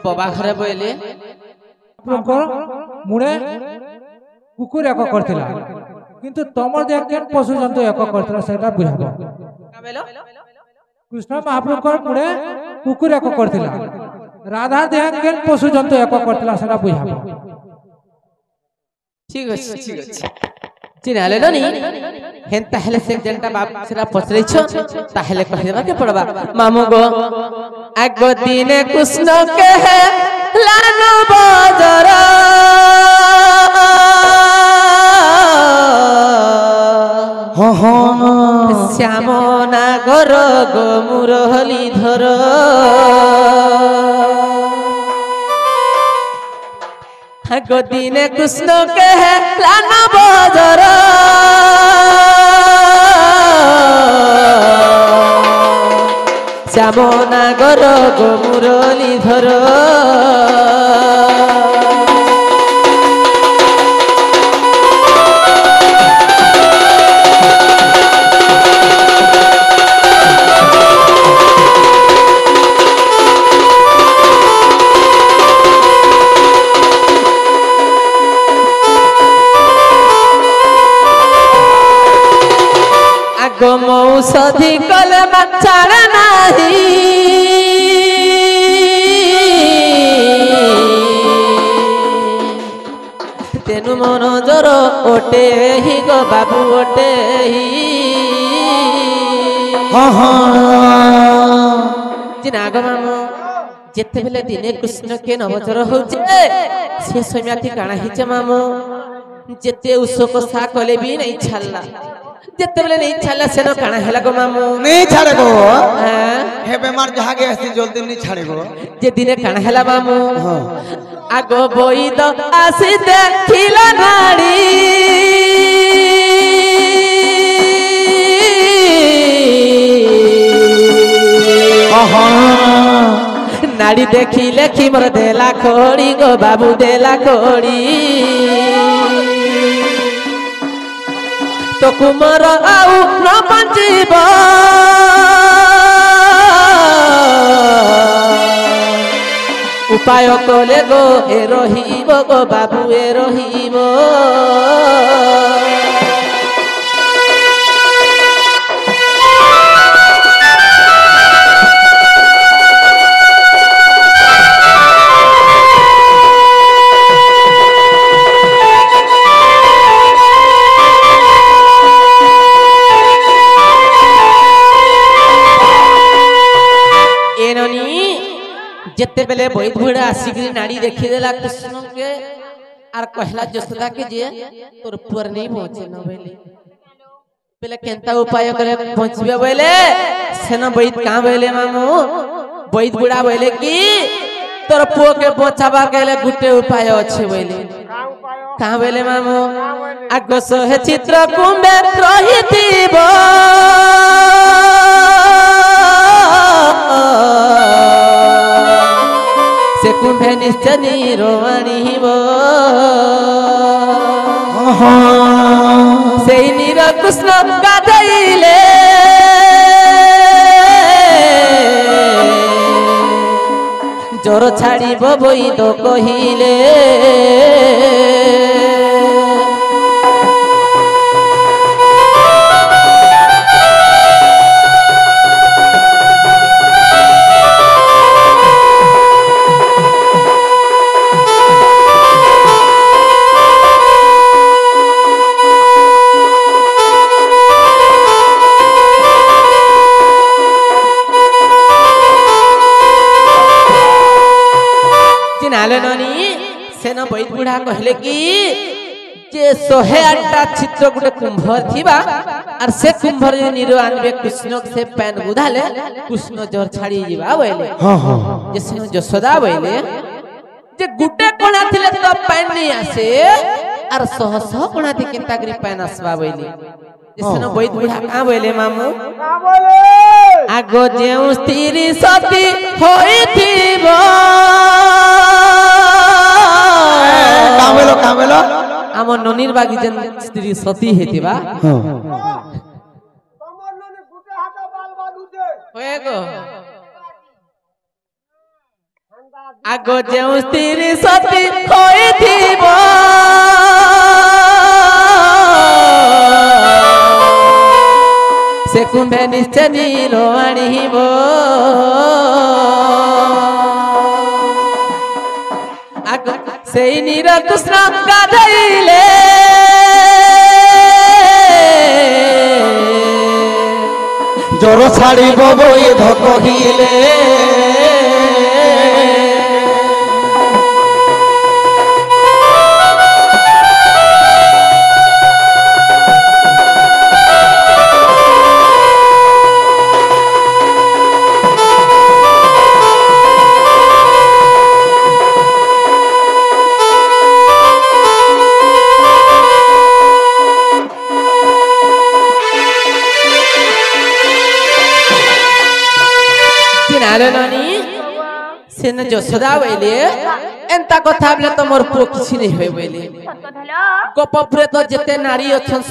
बबा घरे बोले मुड़े कुकुर एक करथिला किंतु तमर देह केन पशु जंतु एक करथिला सेटा बुझाबो कृष्ण महाप्रभु मुड़े कुकुर एक करथिला राधा देह केन पशु जंतु एक करथिला सेटा बुझाबो ठीक अछि चिन्हाले ननी हेन ताहले से जनता बाप सेरा पचरैछ ताहले कहि देबा के पड़बा मामू गो आगो दिने कृष्ण के है लानो बजर हो हो श्याम नागर गो मुरली धर आगो दिने कृष्ण के है लानो बजर श्याम नागर गो मुरली धर आगो मौषधि कले मच्छर नाही तेनु मन जर ओटे ही गो बाबू ओटे ही जिनाग मामू जेते बेले दिने कृष्ण के नवजर होचे से समियाती काना हिचे मामू जेते उसको सा कले भी नहीं छल्ला जेते बेले नहीं छल्ला सेनो काना हेला गो मामू नहीं छाड़े गो हे बेमार जहा गे ऐसी जल्दी नहीं छाड़े गो जे दिने काना हेला मामू आगो बोई दो आसी देखिला नाड़ी नाड़ी देखी लेखी मोर देला खोड़ी गो बाबू देला खोड़ी तो कुमार आउ न बंजीब उपाय कले गो ए रहिब गो बाबू ए रहिब जेते बेले बहुत भुड़ा आसिकरी नाड़ी देखी देला कृष्ण के आर कहला जसोदा के जे तोर पुअर नहीं पहुंचे न बेले केनता उपाय करे पहुंचबे बेले सेना बहुत का बेले मामू बहुत बुढ़ा बेले की तोर पुओ के बचाबा केले गुटे उपाय अच्छे बेले का बेले मामू आगो सोहे चित्र कुंबे रहितिब से कुंभे निश्चय नीरवाणीब से नीर कृष्ण गाधइले जोर छाड़ीब बोई तो कहिले बैद बुढ़ा कहले कि जे 108टा चित्र गुटे कुंभ थिबा और से कुंभ रे निरो आनबे कृष्ण से पैन बुधाले कृष्ण जोर छाड़ी जीवा बोले हां हां जे से यशोदा बोले जे गुटे कोना थिले तो पैन नहीं आसे और 100 कोना थी केनता करी पैन आसबा बोले जिसने बैद बुढ़ा का बोले मामू का बोले आगो जेउ स्त्री सती होई थिबो का बोलो आम ननीर बागी जन स्त्री सती हेतिबा आगो जेउ स्त्री सती होई थिबो से कुंभे निश्चय नीलो आनिबो आगो से नीर कृष्ण गाधैले जोर छाड़िबो बोई धकहिले सेन यशोदा बोले एंता कथा बोले तो मोर पुओ किछि नहीं होय बोले गोपपुरे तो जते नारी अछन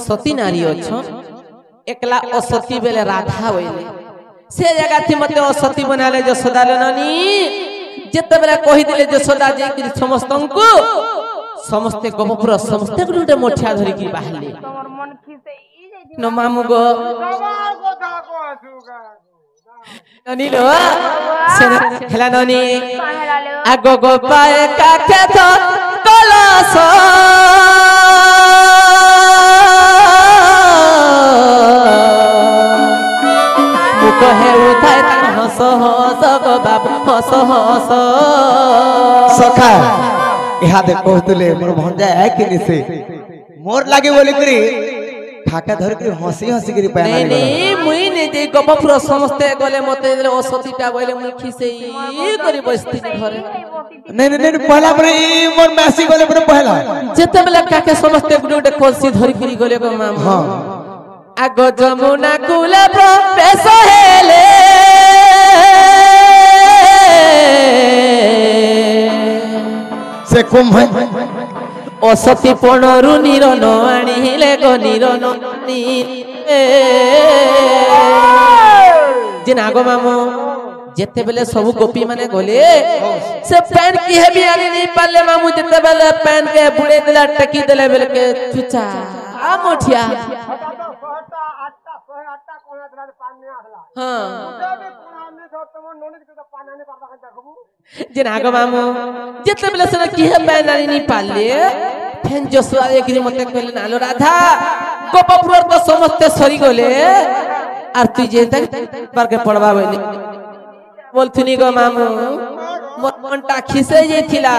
सती नारी अछन एकला असती बेले राधा बोले से जगह थी मते असती बनाले यशोदा ननी जते बेले कहि दिले यशोदा जे कि समस्तंकु समस्ते गोपपुर समस्ते गुटे मोठिया धरि कि बाहले तोर मन खिसे ई जे न मामू गो कथा को आसुगा ननी लो हेला ननी आगो गो पाए काके तो कलस मुख हे उठाए ता हस हस गो बाबू हस हस सखा इहा देखो तुले मोर भंजा है कि निसे मोर लागे बोली करी ठाका धर के हंसी हंसी करी पैना नहीं नहीं मुई ने जे गोपपुर समस्ते गले मते असतीटा बोले मुई खिसे ई करी बसती घरे नहीं नहीं नहीं पहला पर ई मोर मैसी गले पर पहला जते बेला काके समस्ते गुडे कोलसी धरि करी गले गो माम हां आगो जमुना कुल प्रवेश हेले से कुंभ असती पणरु निरन आनिले गो निरन जिन आगो मामू जेते बेले सब गोपी माने गले से पैन की है भी आनी नहीं पाले मामू जेते बेले पैन के बुड़े देला टकी देले बेले के चुचा आ मोठिया हां जिन आगो मामू जेते बेले से की है पैन आनी नहीं पाले फेन जसुआ एकरी मते कहले नालो राधा गोपपुर तो समस्त सरी गले आर तू जे तक पर के पड़वा बोले बोलथुनी गो मामू मनटा खिसे जेथिला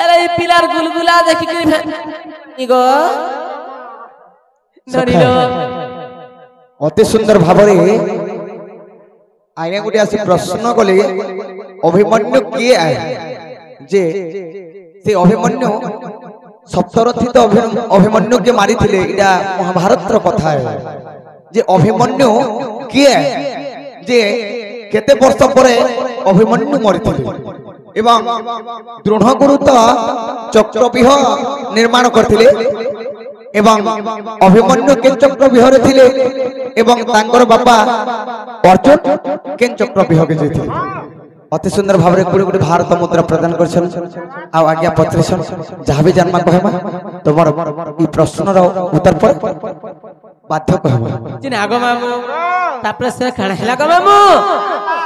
अरे ई पिलार गुलगुला देखि करी गो नरिलो अति सुंदर भाबरे आइने गुटे आसी प्रश्न कले अभिमन्यु किए आए जे से अभिमन्यु सप्तरथी तो अभिमन्यु के मारी थिले इडा महाभारत रो कथा है जे अभिमन्यु किए जे केते वर्ष परे अभिमन्यु मरि थिले एवं दृढ़गुरुत चक्रव्यूह निर्माण करथिले एवं अभिमन्यु के चक्रव्यूह रे थिले एवं तांकर बापा अर्जुन के चक्रव्यूह के जे थिले अति सुंदर भाव रे गुटे गुटे भारत मुद्रा प्रदान करछन आ आज्ञा पत्रेशन जहा भी जन्मा कहबा तोमर ई प्रश्न रो उत्तर पर बाध्य कहबा जिन आगो मामू तापर से खाना हेला गो मामू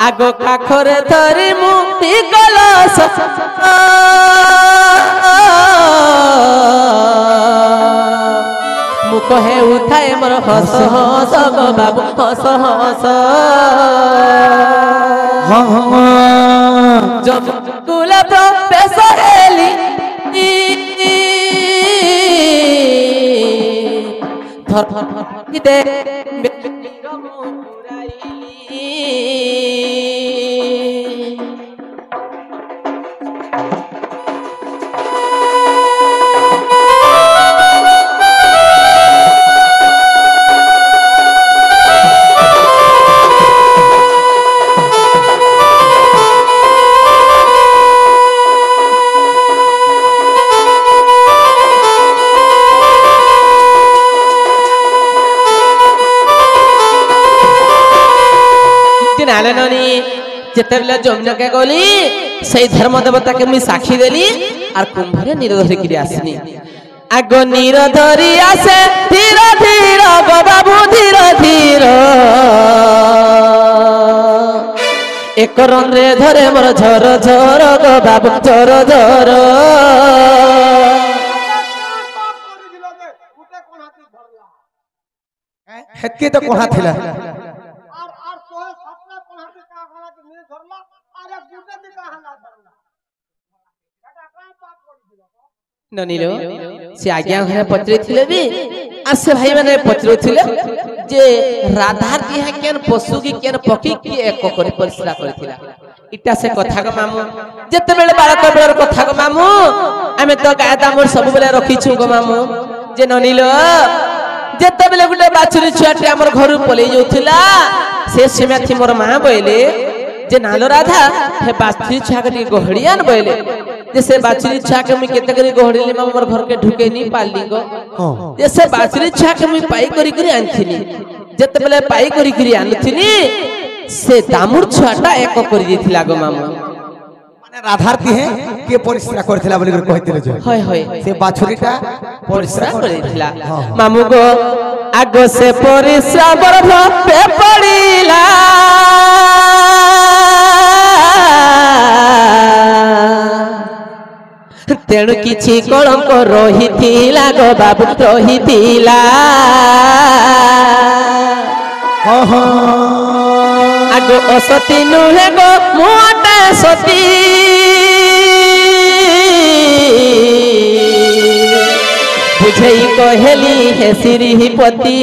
आगो काखरे धरि मुक्ति कलस मुख हे उठाए मोर हस हस गो बाबू हस हस जब कुल प्रवेश हेली ଧରତି जिते बेले जमुना के गली से धर्म देवता के मुई साक्षी देली और कुंभरे नीर धरिकी आसनी आगो नीर धरी आसे धीर धीर गो बाबू धीर धीर एक रन रे धरे मोर झर झर गो बाबू झर झर हेतके तो कोहा थिला ननीलो से आज्ञा घरे पत्रे थिले भी आसे भाई माने पत्रे थिले जे राधा की है केन पशु की केन पक्षी की एक करी परिश्रा करथिला इटा से कथा को मामू जते बेले 12 बेर कथा को मामू हमें तो गाय दामर सब बेले रखी छु गो मामू जे ननीलो जते बेले गुटे बाछुरी छुआटी हमर घर पले जोथिला से सेमे थी मोर मां बोले जे नालो राधा हे बाछुरी छुआ के गहड़ियान बोले जैसे बाछुरी छुआ के मैं केते करी गहड़िली मां मोर घर के ढुके नी पाली गो जैसे बाछुरी छुआ के मैं पाई करी आनथिनी जते बेले पाई करी आनथिनी से दामुर छुआटा एक करी दिथिला गो मामू माने राधारती है के परिश्रा करथिला बोली कर कहतिले जे होय होय से बाछुरीटा परिश्रा करथिला मामू गो आगो से परिश्रा बरफ पे पड़ीला तेणु किछि कलंक रहिथिला गो बाबू रहिथिला आगो असती नुहे गो मोटे सती बुझई कहेली हे श्रीपति